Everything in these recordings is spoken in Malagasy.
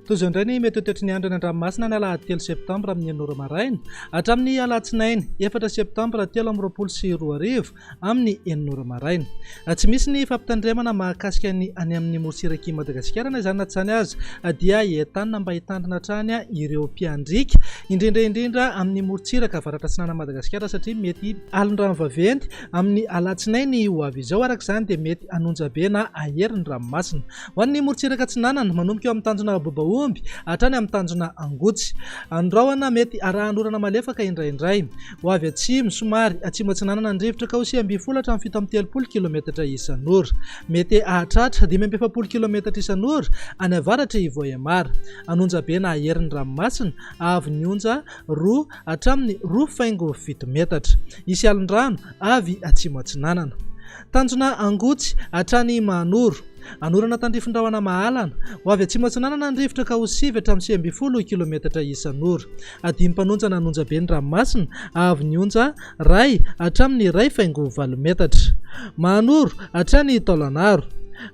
Toy indray ny mety toetry ny andro any an-dranomasina ny alahady 3 septembre amin'ny enora maraina hatramin'ny alatsinainy 4 septembre 2024 amin'ny enora maraina. Tsy misy ny fampitandremana mahakasika ny any amin'ny morontsiraka Madagasikara na izany na tsy izany aza dia entanina mba hitandrina hatrany ireo mpiandrika indrindra amin'ny morontsiraka avaratra atsinana Madagasikara satria mety alin-drano vaventy amin'ny alatsinainy ho avy izao. Araka izany dia mety anonjabe na aherin'ny ranomasina ho an'ny morontsiraka atsinanana manomboka eo amin'ny tanjona bobaomby hatrany amin'ny tanjona angotsy. Andrahona mety arahan'orana malefaka indraindray ho avy atsimo somary atsimo atsinanana ny rivotra ka ho 20 hatramin'ny 7 kilometatra isan'ora, mety ahatratra 570 kilometatra isan'ora any avaratra i Voemara. Anonjabe na aherin'ny ranomasina avy ny onja 2 hatramin'ny 2.7 metatra. Isy alin-drano avy atsimo atsinanana. Tanjona angotsy hatrany manoro. Anorana tandrifin-drahona mahalana ho avy atsimo atsinanana ny rivotra ka ho 9 hatramin'ny 20 kilometatra isan'ora. Adimy mpanonjana anonjabe ny ranomasina avy ny onja 2 hatramin'ny 2.8 metatra. Manoro hatrany taolanaro.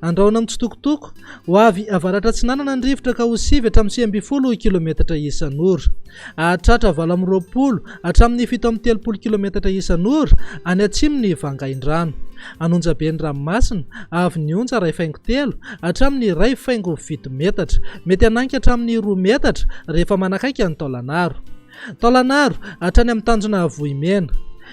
Andrahona mitsitokotoko ho avy avaratra atsinanana ny rivotra ka ho 9 hatramin'ny 20 kilometatra isan'ora. Ahatratra 20 hatramin'ny 7 kilometatra isan'ora any atsimony vangain-drano. Anonjabe ny ranomasina avy ny onja 2.3 hatramin'ny 2.7 metatra, mety ananky hatramin'ny 2 metatra rehefa manakaiky ny taolanaro. Taolanaro hatrany amin'ny tanjona vohimena.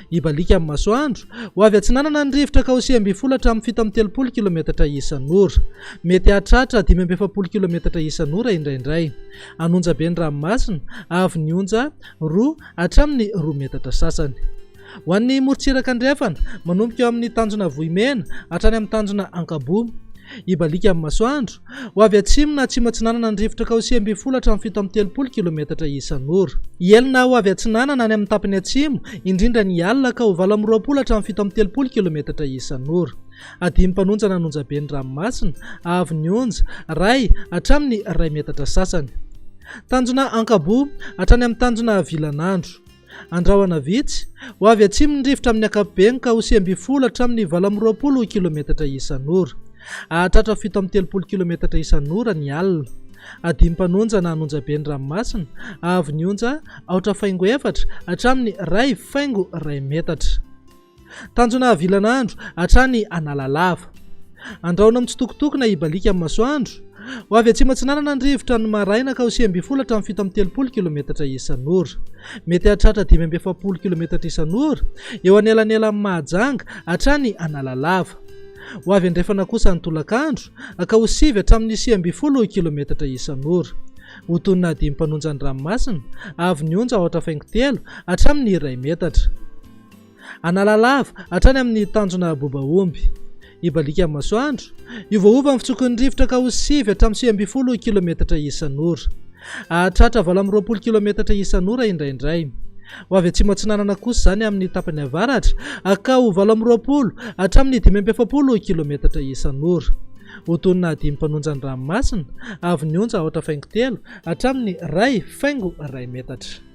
Ibalika amin'ny masoandro ho avy atsinanana ny rivotra ka ho 20 hatramin'ny 17 kilometatra isan'ora, mety hahatratra 570 kilometatra isan'ora indraindray. Anonjabe ny ranomasina avy ny onja 2 hatramin'ny 2 metatra sasany. Ho an'ny morontsiraka andrefana manomboka eo amin'ny tanjona vohimena hatrany amin'ny tanjona ankabo. Ibalika amin'ny masoandro ho avy atsimo na atsimo atsinanana ny rivotra ka ho 20 hatramin'ny 17 kilometatra isan'ora. Ielina ho avy atsinanana any amin'ny tapany atsimo indrindra ny alina ka ho 20 hatramin'ny 17 kilometatra isan'ora. Adimy mpanonjana anonjabe ny ranomasina avy ny onja 2 hatramin'ny 2 metatra sasany. Tanjona ankabo hatrany amin'ny tanjona VINAN'NY. Andrahona vitsy ho avy atsimo ny rivotra amin'ny ankapobeny ka ho 20 hatramin'ny 20 kilometatra isan'ora. Ahatratra 17 kilometatra isan'ora ny alina. Adimy mpanonjana anonjabe ny ranomasina avy ny onja 4.4 hatramin'ny 2.2 metatra. Tanjona VINAN'NY hatrany analalava. Andrahona mitsitokotoko na ibalika amin'ny masoandro ho avy atsimo atsinanana ny rivotra ny maraina ka ho 20 hatramin'ny 17 kilometatra isan'ora, mety hahatratra 570 kilometatra isan'ora eo anelanelan'ny mahajanga hatrany analalava. Ho avy andrefana kosa ny tolakandro ka ho 9 hatramin'ny 20 kilometatra isan'ora. Ho tonina adimy mpanonjany ranomasina avy ny onja 4.3 hatramin'ny 2 metatra. Analalava hatrany amin'ny tanjona bobaomby. Ibalika amin'ny masoandro iovaova ny fitsokon'ny rivotra ka ho 9 hatramin'ny 20 kilometatra isan'ora. Ahatratra 20 kilometatra isan'ora indraindray. Ho avy atsimo atsinanana kosa izany amin'ny tapany avaratra ka ho 20 hatramin'ny 570 kilometatra isan'ora. Ho tonina adimy mpanonjany ranomasina avy ny onja 4.3 hatramin'ny 2.2 metatra.